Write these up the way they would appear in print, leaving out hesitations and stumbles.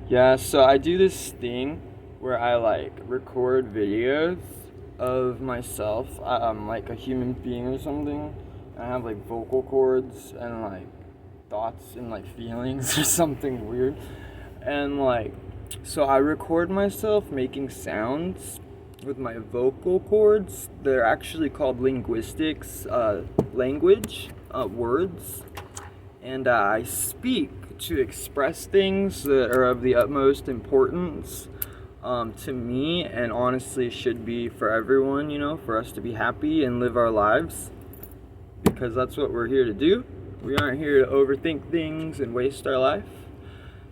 Yeah, so I do this thing where I like record videos of myself. I'm like a human being or something. I have like vocal cords and like thoughts and like feelings or something weird. And like, so I record myself making sounds with my vocal cords. They're actually called linguistics, language, words. And I speak to express things that are of the utmost importance to me, and honestly should be for everyone, for us to be happy and live our lives, because that's what we're here to do. We aren't here to overthink things and waste our life.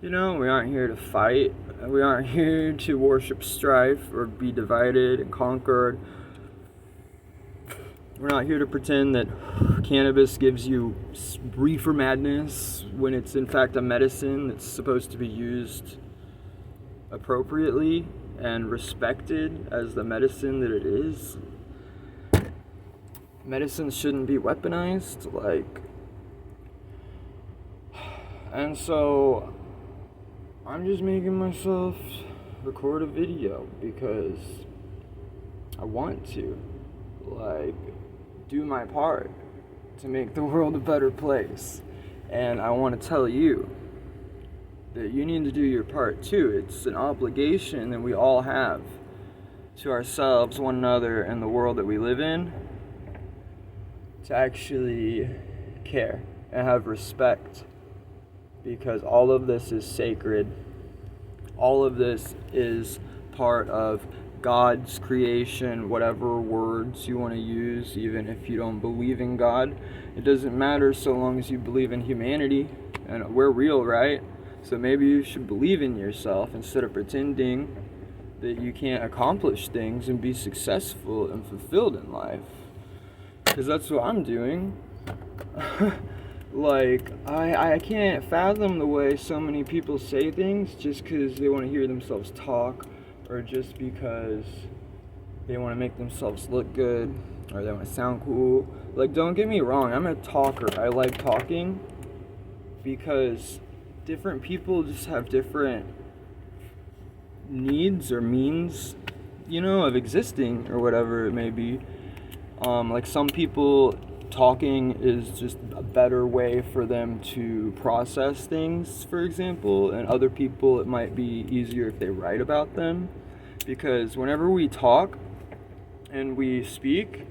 We aren't here to fight. We aren't here to worship strife or be divided and conquered. We're not here to pretend that cannabis gives you reefer madness when it's in fact a medicine that's supposed to be used appropriately and respected as the medicine that it is. Medicine shouldn't be weaponized, and so I'm just making myself record a video because I want to, do my part to make the world a better place. And I want to tell you that you need to do your part too. It's an obligation that we all have to ourselves, one another, and the world that we live in, to actually care and have respect, because all of this is sacred. All of this is part of God's creation, whatever words you want to use, even if you don't believe in God. It doesn't matter so long as you believe in humanity, and we're real, right? So maybe you should believe in yourself instead of pretending that you can't accomplish things and be successful and fulfilled in life. Because that's what I'm doing. I can't fathom the way so many people say things just because they want to hear themselves talk, or just because they want to make themselves look good, or they want to sound cool. Don't get me wrong, I'm a talker. I like talking because different people just have different needs or means, of existing, or whatever it may be. Some people, talking is just a better way for them to process things, for example, and other people it might be easier if they write about them, because whenever we talk and we speak,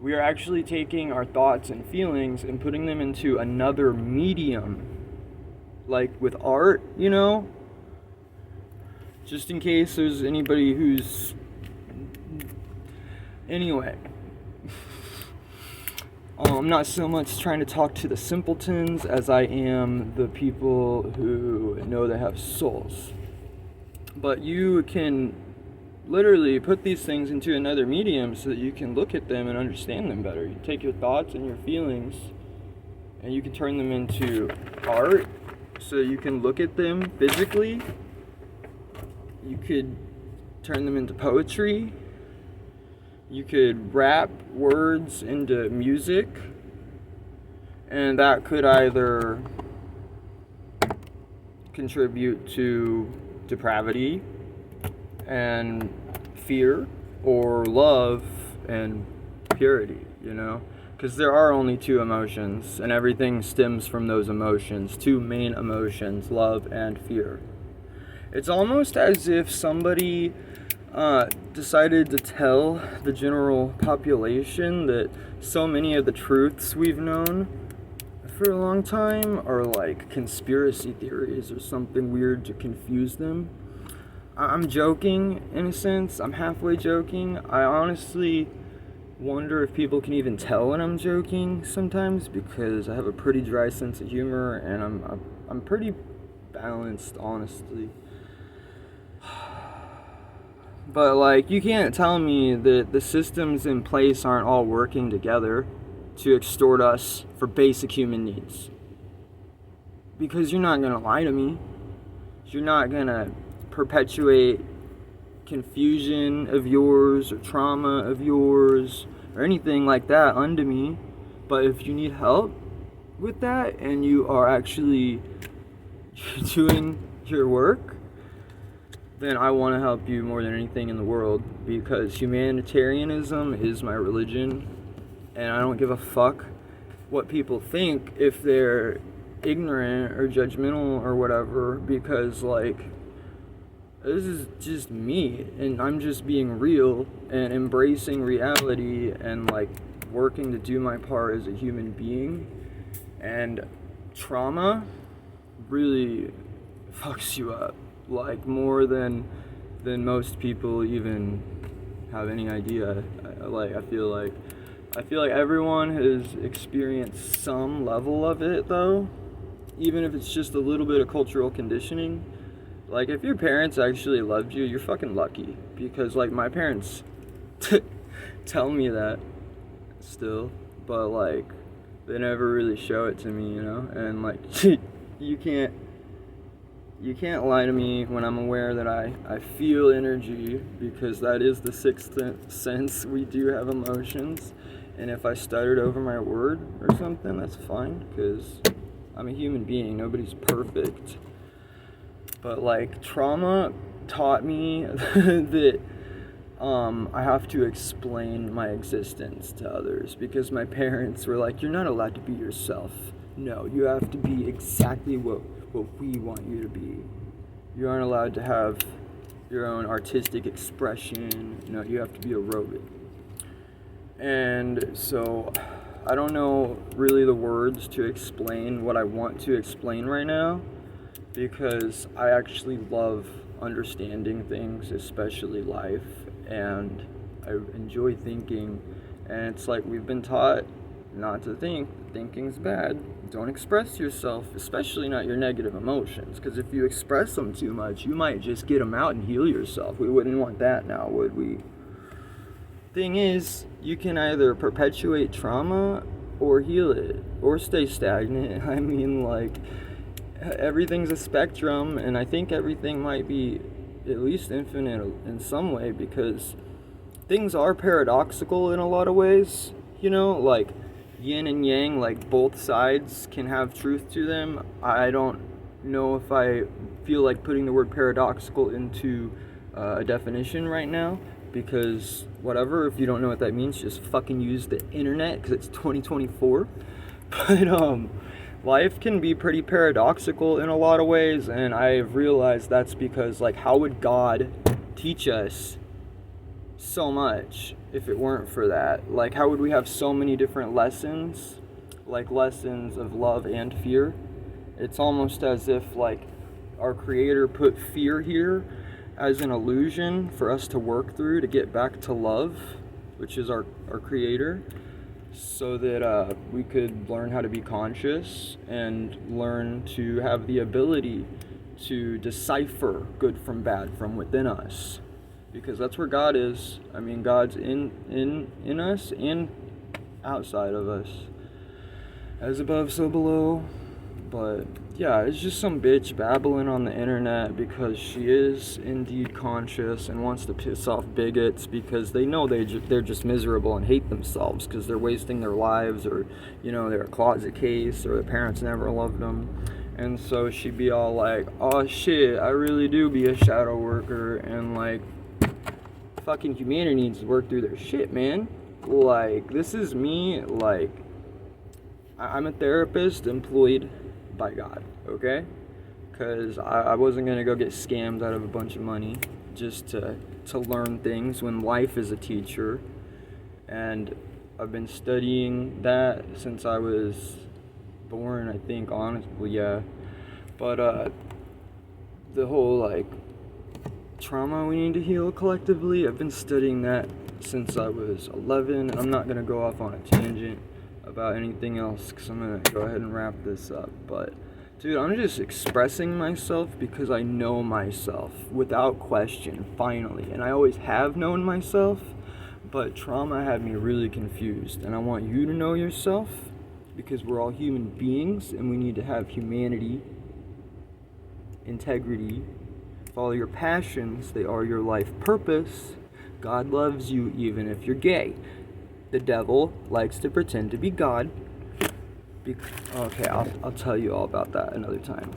we are actually taking our thoughts and feelings and putting them into another medium, like with art, just in case there's anybody who's... Anyway, I'm not so much trying to talk to the simpletons as I am the people who know they have souls. But you can literally put these things into another medium so that you can look at them and understand them better. You take your thoughts and your feelings and you can turn them into art so you can look at them physically. You could turn them into poetry. You could rap words into music, and that could either contribute to depravity and fear, or love and purity, because there are only two emotions, and everything stems from those emotions, two main emotions, love and fear. It's almost as if somebody decided to tell the general population that so many of the truths we've known for a long time are like conspiracy theories or something weird to confuse them. I'm joking in a sense. I'm halfway joking. I honestly wonder if people can even tell when I'm joking sometimes, because I have a pretty dry sense of humor and I'm pretty balanced, honestly. But you can't tell me that the systems in place aren't all working together to extort us for basic human needs. Because you're not gonna lie to me. You're not gonna perpetuate confusion of yours or trauma of yours or anything like that unto me. But if you need help with that and you are actually doing your work, then I want to help you more than anything in the world, because humanitarianism is my religion, and I don't give a fuck what people think if they're ignorant or judgmental or whatever, because like, this is just me, and I'm just being real and embracing reality and like working to do my part as a human being. And trauma really fucks you up, like more than most people even have any idea. I feel like everyone has experienced some level of it though, even if it's just a little bit of cultural conditioning. Like, if your parents actually loved you, you're fucking lucky, because like my parents tell me that still, but like they never really show it to me, you know. And like you can't lie to me when I'm aware that I feel energy, because that is the sixth sense. We do have emotions, and if I stuttered over my word or something, that's fine, because I'm a human being. Nobody's perfect. But like, trauma taught me that I have to explain my existence to others, because my parents were like, you're not allowed to be yourself. No, you have to be exactly what we want you to be. You aren't allowed to have your own artistic expression. No, you have to be a robot. And so I don't know really the words to explain what I want to explain right now, because I actually love understanding things, especially life, and I enjoy thinking. And it's like, we've been taught not to think. Thinking's bad. Don't express yourself, especially not your negative emotions, because if you express them too much, you might just get them out and heal yourself. We wouldn't want that now, would we? Thing is, you can either perpetuate trauma or heal it, or stay stagnant. I mean, like, everything's a spectrum, and I think everything might be at least infinite in some way, because things are paradoxical in a lot of ways, you know, like yin and yang, like both sides can have truth to them. I don't know if I feel like putting the word paradoxical into a definition right now, because whatever, if you don't know what that means, just fucking use the internet, because it's 2024. But life can be pretty paradoxical in a lot of ways, and I've realized that's because, like, how would God teach us so much if it weren't for that? Like, how would we have so many different lessons, like lessons of love and fear? It's almost as if, like, our Creator put fear here as an illusion for us to work through to get back to love, which is our Creator, so that we could learn how to be conscious and learn to have the ability to decipher good from bad from within us, because that's where God is. I mean, God's in us and outside of us, as above so below. But yeah, it's just some bitch babbling on the internet because she is indeed conscious and wants to piss off bigots, because they know they're just miserable and hate themselves because they're wasting their lives, or, you know, they're a closet case, or their parents never loved them. And so she'd be all like, oh shit, I really do be a shadow worker, and like, fucking humanity needs to work through their shit, man. Like, this is me. Like, I'm a therapist employed by God, okay? Because I wasn't gonna go get scammed out of a bunch of money just to learn things when life is a teacher. And I've been studying that since I was born, I think, honestly, yeah. But the whole, like, trauma we need to heal collectively, I've been studying that since I was 11. I'm not gonna go off on a tangent about anything else, because I'm gonna go ahead and wrap this up. But dude, I'm just expressing myself because I know myself without question, finally. And I always have known myself, but trauma had me really confused. And I want you to know yourself, because we're all human beings and we need to have humanity, integrity, follow your passions. They are your life purpose. God loves you even if you're gay. The devil likes to pretend to be God. Okay, I'll tell you all about that another time.